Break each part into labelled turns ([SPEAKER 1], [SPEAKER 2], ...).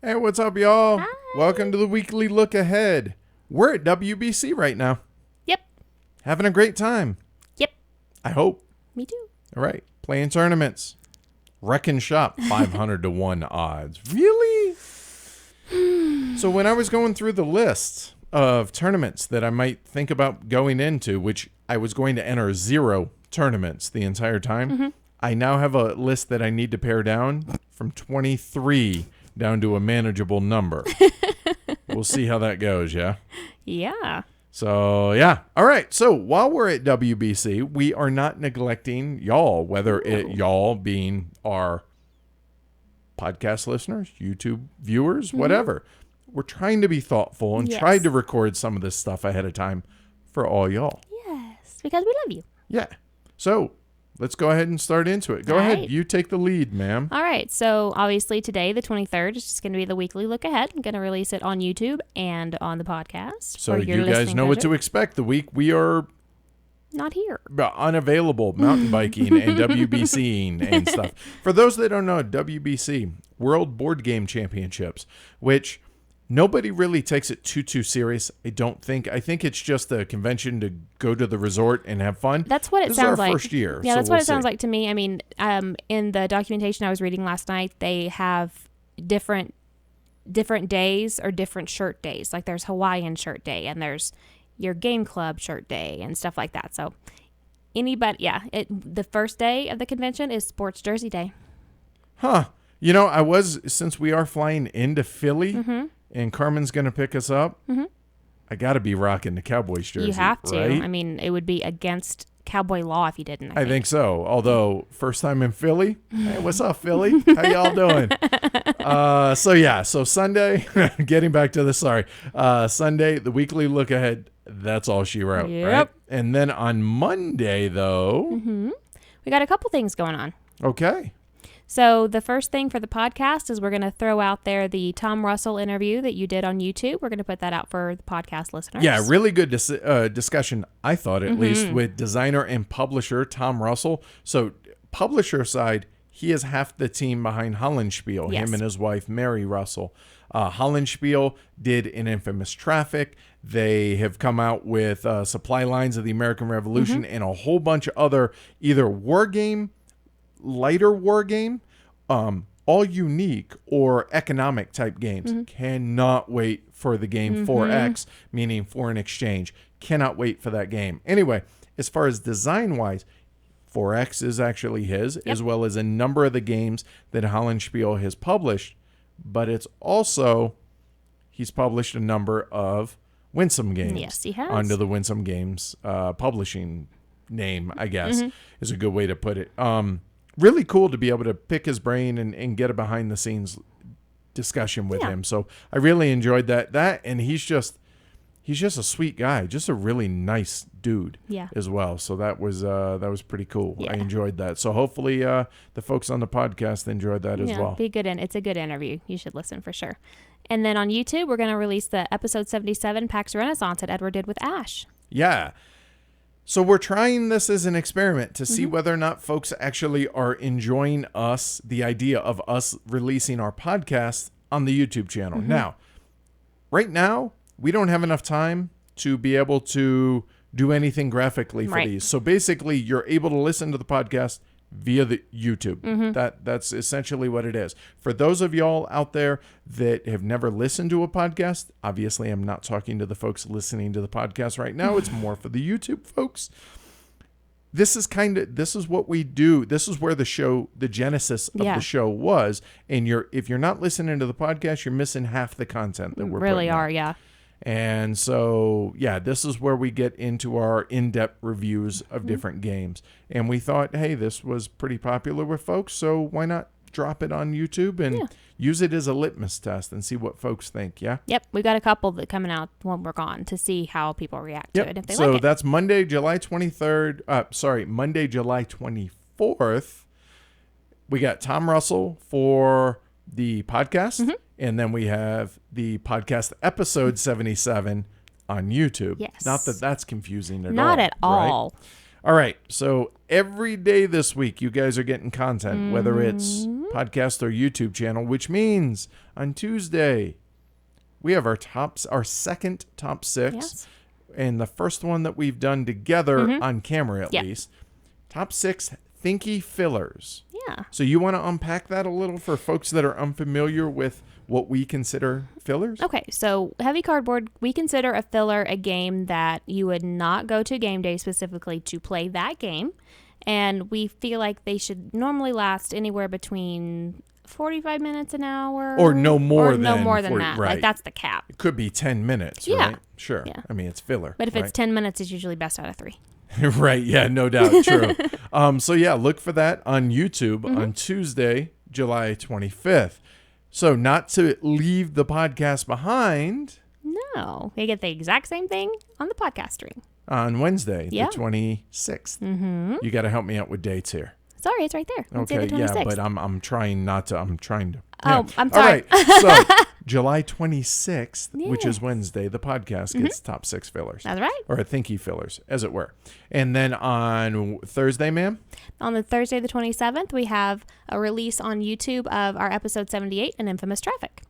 [SPEAKER 1] Hey, what's up, y'all?
[SPEAKER 2] Hi.
[SPEAKER 1] Welcome to the weekly look ahead. We're at WBC right now.
[SPEAKER 2] Yep.
[SPEAKER 1] Having a great time.
[SPEAKER 2] Yep.
[SPEAKER 1] I hope.
[SPEAKER 2] Me too.
[SPEAKER 1] All right. Playing tournaments. Wreck and shop 500 to 1 odds. Really? So when I was going through the list of tournaments that I might think about going into, which I was going to enter 0 tournaments the entire time, I now have a list that I need to pare down from 23 down to a manageable number. We'll see how that goes, yeah?
[SPEAKER 2] Yeah.
[SPEAKER 1] So, yeah. All right. So, while we're at WBC, we are not neglecting y'all, whether y'all being our podcast listeners, YouTube viewers, whatever. We're trying to be thoughtful and tried to record some of this stuff ahead of time for all y'all.
[SPEAKER 2] Yes, because we love you.
[SPEAKER 1] Yeah. So, let's go ahead and start into it. Go ahead. You take the lead, ma'am.
[SPEAKER 2] All right. So obviously today, the 23rd, is just going to be the weekly look ahead. I'm going to release it on YouTube and on the podcast.
[SPEAKER 1] So you guys know what to expect the week we are
[SPEAKER 2] not here.
[SPEAKER 1] Unavailable mountain biking and WBCing and stuff. For those that don't know, WBC, World Board Game Championships, which nobody really takes it too serious, I don't think. I think it's just a convention to go to the resort and have fun.
[SPEAKER 2] That's what it sounds like.
[SPEAKER 1] This is our first year.
[SPEAKER 2] Yeah,
[SPEAKER 1] so
[SPEAKER 2] that's what it sounds like to me. I mean, in the documentation I was reading last night, they have different days or different shirt days. Like there's Hawaiian shirt day and there's your game club shirt day and stuff like that. So the first day of the convention is sports jersey day.
[SPEAKER 1] Huh. You know, since we are flying into Philly, and Carmen's going to pick us up, I got to be rocking the Cowboys jersey.
[SPEAKER 2] You have to.
[SPEAKER 1] Right?
[SPEAKER 2] I mean, it would be against Cowboy law if you didn't.
[SPEAKER 1] I think so. Although, first time in Philly. Hey, what's up, Philly? How y'all doing? So Sunday, getting back to this, Sunday, the weekly look ahead, that's all she wrote, right? And then on Monday, though.
[SPEAKER 2] We got a couple things going on.
[SPEAKER 1] Okay.
[SPEAKER 2] So the first thing for the podcast is we're going to throw out there the Tom Russell interview that you did on YouTube. We're going to put that out for the podcast listeners.
[SPEAKER 1] Yeah, really good discussion, I thought, at least, with designer and publisher Tom Russell. So publisher side, he is half the team behind Hollandspiel, him and his wife, Mary Russell. Hollandspiel did An Infamous Traffic. They have come out with Supply Lines of the American Revolution and a whole bunch of other either war game, lighter war game, all unique or economic type games. Cannot wait for the game 4X, meaning foreign exchange. Cannot wait for that game. Anyway, as far as design wise, 4X is actually his, as well as a number of the games that Hollandspiel has published, but it's also, he's published a number of Winsome games.
[SPEAKER 2] Yes, he has.
[SPEAKER 1] Under the Winsome Games publishing name, I guess, is a good way to put it. Really cool to be able to pick his brain and get a behind the scenes discussion with him. So I really enjoyed that. And he's just a sweet guy, just a really nice dude as well. So that was pretty cool. Yeah. I enjoyed that. So hopefully the folks on the podcast enjoyed that as well.
[SPEAKER 2] It's a good interview. You should listen for sure. And then on YouTube, we're going to release the episode 77 PAX Renaissance that Edward did with Ash.
[SPEAKER 1] Yeah. So we're trying this as an experiment to see whether or not folks actually are enjoying the idea of us releasing our podcast on the YouTube channel. Now, right now, we don't have enough time to be able to do anything graphically for these. So basically, you're able to listen to the podcast via the YouTube. That's essentially what it is. For those of y'all out there that have never listened to a podcast, obviously I'm not talking to the folks listening to the podcast right now. It's more for the YouTube folks. This is what we do. This is where the genesis of the show was. And if you're not listening to the podcast, you're missing half the content that we're
[SPEAKER 2] really
[SPEAKER 1] putting
[SPEAKER 2] are,
[SPEAKER 1] out.
[SPEAKER 2] yeah.
[SPEAKER 1] And so, this is where we get into our in-depth reviews of different games. And we thought, hey, this was pretty popular with folks, so why not drop it on YouTube and use it as a litmus test and see what folks think, yeah?
[SPEAKER 2] Yep, we got a couple that coming out when we're gone to see how people react to it if they like it.
[SPEAKER 1] So that's Monday, July 23rd. Monday, July 24th. We got Tom Russell for the podcast. And then we have the podcast episode 77 on YouTube.
[SPEAKER 2] Yes.
[SPEAKER 1] Not that that's confusing at all.
[SPEAKER 2] Not at all.
[SPEAKER 1] Right? All right. So every day this week, you guys are getting content, whether it's podcast or YouTube channel, which means on Tuesday we have our second top 6.
[SPEAKER 2] Yes.
[SPEAKER 1] And the first one that we've done together on camera, at least. Top 6 thinky fillers.
[SPEAKER 2] Yeah.
[SPEAKER 1] So you want to unpack that a little for folks that are unfamiliar with what we consider fillers?
[SPEAKER 2] Okay, so Heavy Cardboard, we consider a filler a game that you would not go to game day specifically to play that game. And we feel like they should normally last anywhere between 45 minutes, an hour.
[SPEAKER 1] Or no more than
[SPEAKER 2] 40,
[SPEAKER 1] that.
[SPEAKER 2] Right. Like, that's the cap.
[SPEAKER 1] It could be 10 minutes,
[SPEAKER 2] Yeah.
[SPEAKER 1] right? Sure.
[SPEAKER 2] Yeah.
[SPEAKER 1] I mean, it's filler.
[SPEAKER 2] But if it's 10 minutes, it's usually best out of 3.
[SPEAKER 1] Right. Yeah, no doubt. True. So, yeah, look for that on YouTube on Tuesday, July 25th. So not to leave the podcast behind.
[SPEAKER 2] No. They get the exact same thing on the podcast stream.
[SPEAKER 1] On Wednesday,
[SPEAKER 2] Yeah.
[SPEAKER 1] the 26th. You got to help me out with dates here.
[SPEAKER 2] Sorry, it's right there. Wednesday
[SPEAKER 1] Okay,
[SPEAKER 2] the 26th.
[SPEAKER 1] yeah, but I'm trying not to. I'm trying to.
[SPEAKER 2] Oh,
[SPEAKER 1] yeah.
[SPEAKER 2] I'm sorry.
[SPEAKER 1] All right, so July 26th, which is Wednesday, the podcast gets top 6 fillers.
[SPEAKER 2] That's right.
[SPEAKER 1] Or thinky fillers, as it were. And then on Thursday, ma'am?
[SPEAKER 2] On the Thursday the 27th, we have a release on YouTube of our episode 78, An Infamous Traffic.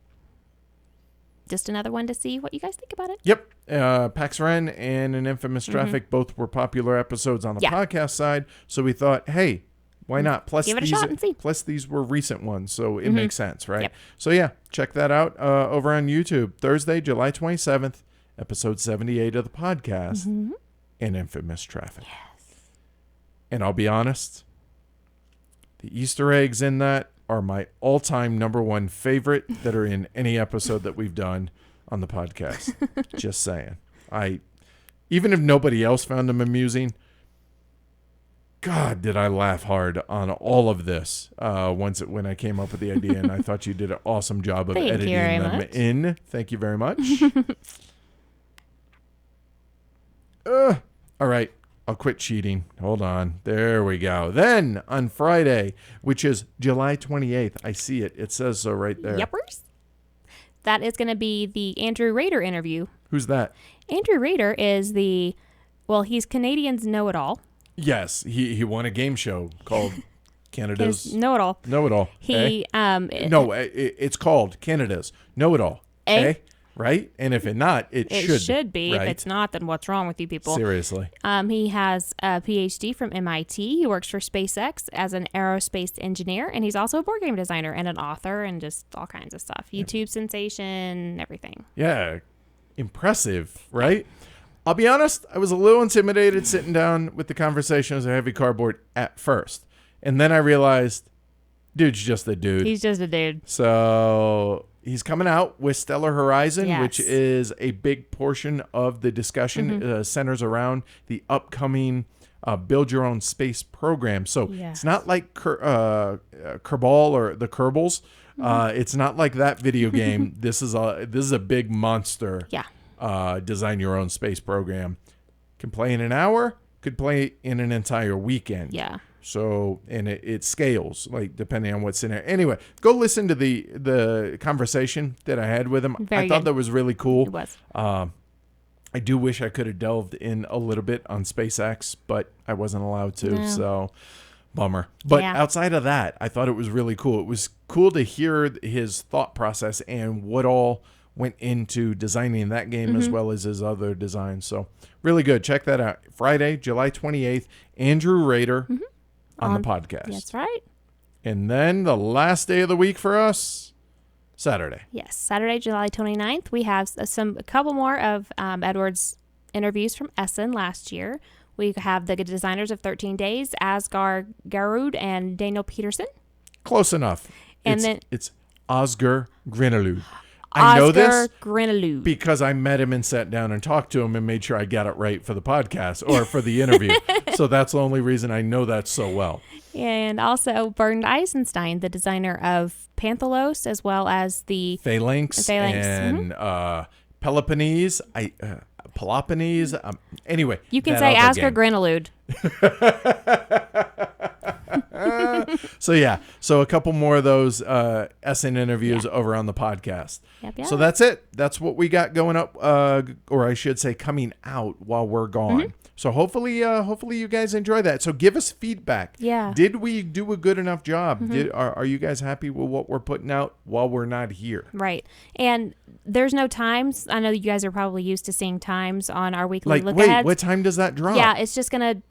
[SPEAKER 2] Just another one to see what you guys think about it.
[SPEAKER 1] Yep. Pax Ren and An Infamous Traffic both were popular episodes on the podcast side. So we thought, hey, why not? Plus,
[SPEAKER 2] give it a shot and see.
[SPEAKER 1] Plus, these were recent ones, so it makes sense, right?
[SPEAKER 2] Yep.
[SPEAKER 1] So, yeah, check that out over on YouTube. Thursday, July 27th, episode 78 of the podcast, An Infamous Traffic.
[SPEAKER 2] Yes.
[SPEAKER 1] And I'll be honest, the Easter eggs in that are my all-time number one favorite that are in any episode that we've done on the podcast. Just saying. Even if nobody else found them amusing, God, did I laugh hard on all of this when I came up with the idea, and I thought you did an awesome job of editing them in. Thank you very much. All right, I'll quit cheating. Hold on. There we go. Then on Friday, which is July 28th, I see it. It says so right there.
[SPEAKER 2] Yepers. That is going to be the Andrew Rader interview.
[SPEAKER 1] Who's that?
[SPEAKER 2] Andrew Rader is he's Canadians know-it-all.
[SPEAKER 1] Yes, he won a game show called Canada's
[SPEAKER 2] Know-It-All.
[SPEAKER 1] Know-It-All. It's called Canada's Know-It-All. Right? And if it's not, it
[SPEAKER 2] should be.
[SPEAKER 1] Right?
[SPEAKER 2] If it's not, then what's wrong with you people?
[SPEAKER 1] Seriously.
[SPEAKER 2] He has a PhD from MIT. He works for SpaceX as an aerospace engineer, and he's also a board game designer and an author and just all kinds of stuff. YouTube sensation, everything.
[SPEAKER 1] Yeah. Impressive, right? I'll be honest, I was a little intimidated sitting down with the conversations of Heavy Cardboard at first. And then I realized, dude's just a dude.
[SPEAKER 2] He's just a dude.
[SPEAKER 1] So he's coming out with Stellar Horizon,
[SPEAKER 2] yes.
[SPEAKER 1] which is a big portion of the discussion. Centers around the upcoming Build Your Own Space program. So it's not like Kerbal or the Kerbals. It's not like that video game. This is a big monster.
[SPEAKER 2] Yeah.
[SPEAKER 1] Design your own space program. Can play in an hour, could play in an entire weekend.
[SPEAKER 2] Yeah.
[SPEAKER 1] So, and it scales, like, depending on what's in there. Anyway, go listen to the conversation that I had with him. I thought that was really cool.
[SPEAKER 2] It was.
[SPEAKER 1] I do wish I could have delved in a little bit on SpaceX, but I wasn't allowed to, so bummer. But outside of that, I thought it was really cool. It was cool to hear his thought process and what all went into designing that game as well as his other designs. So really good. Check that out. Friday, July 28th, Andrew Rader on the podcast.
[SPEAKER 2] That's right.
[SPEAKER 1] And then the last day of the week for us, Saturday.
[SPEAKER 2] Yes, Saturday, July 29th. We have a couple more of Edward's interviews from Essen last year. We have the designers of 13 Days, Asgar Garud and Daniel Peterson.
[SPEAKER 1] Close enough.
[SPEAKER 2] And
[SPEAKER 1] it's Oscar Grinalud. I know this because I met him and sat down and talked to him and made sure I got it right for the podcast or for the interview. So that's the only reason I know that so well.
[SPEAKER 2] And also Bernd Eisenstein, the designer of Panthelos, as well as the
[SPEAKER 1] Phalanx. And Peloponnese. Peloponnese. Anyway.
[SPEAKER 2] You can say Asger Grinalud.
[SPEAKER 1] So a couple more of those Essen interviews over on the podcast.
[SPEAKER 2] Yep.
[SPEAKER 1] So that's it. That's what we got going up, or I should say coming out while we're gone. So hopefully you guys enjoy that. So give us feedback.
[SPEAKER 2] Yeah.
[SPEAKER 1] Did we do a good enough job? Are you guys happy with what we're putting out while we're not here?
[SPEAKER 2] Right. And there's no times. I know you guys are probably used to seeing times on our weekly look
[SPEAKER 1] wait,
[SPEAKER 2] aheads.
[SPEAKER 1] what time does that drop?
[SPEAKER 2] Yeah, it's just going to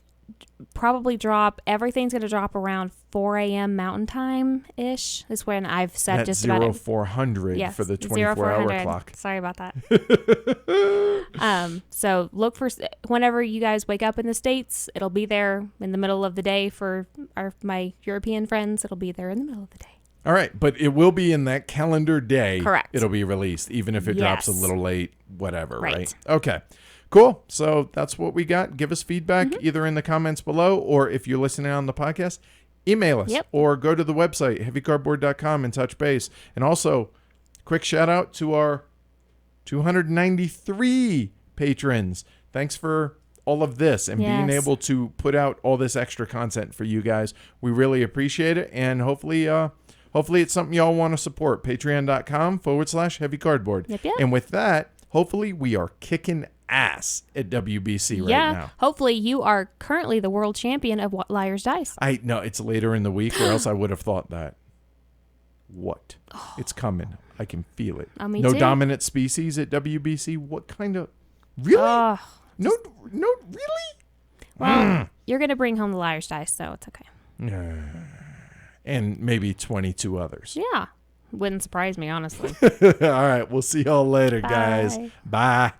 [SPEAKER 2] probably drop. Everything's going to drop around 4 a.m. Mountain Time ish. Is when I've set
[SPEAKER 1] That's
[SPEAKER 2] just about it.
[SPEAKER 1] 0400 for the 24-hour clock.
[SPEAKER 2] Sorry about that. So look for whenever you guys wake up in the States, it'll be there in the middle of the day. For my European friends, it'll be there in the middle of the day.
[SPEAKER 1] All right, but it will be in that calendar day.
[SPEAKER 2] Correct.
[SPEAKER 1] It'll be released, even if it drops a little late, whatever,
[SPEAKER 2] Right.
[SPEAKER 1] right? Okay, cool. So that's what we got. Give us feedback either in the comments below, or if you're listening on the podcast, email us or go to the website, heavycardboard.com, and touch base. And also, quick shout out to our 293 patrons. Thanks for all of this and being able to put out all this extra content for you guys. We really appreciate it, and hopefully it's something y'all want to support. Patreon.com/heavycardboard.
[SPEAKER 2] Yep.
[SPEAKER 1] And with that, hopefully we are kicking ass at WBC right now.
[SPEAKER 2] Hopefully you are currently the world champion of Liar's Dice.
[SPEAKER 1] I know it's later in the week, or else I would have thought that. What? It's coming. I can feel it.
[SPEAKER 2] Me
[SPEAKER 1] no
[SPEAKER 2] too.
[SPEAKER 1] dominant species at WBC. What kind of? Really? No, really?
[SPEAKER 2] Well, you're going to bring home the Liar's Dice, so it's okay.
[SPEAKER 1] And maybe 22 others.
[SPEAKER 2] Yeah. Wouldn't surprise me, honestly.
[SPEAKER 1] All right. We'll see y'all later, guys. Bye.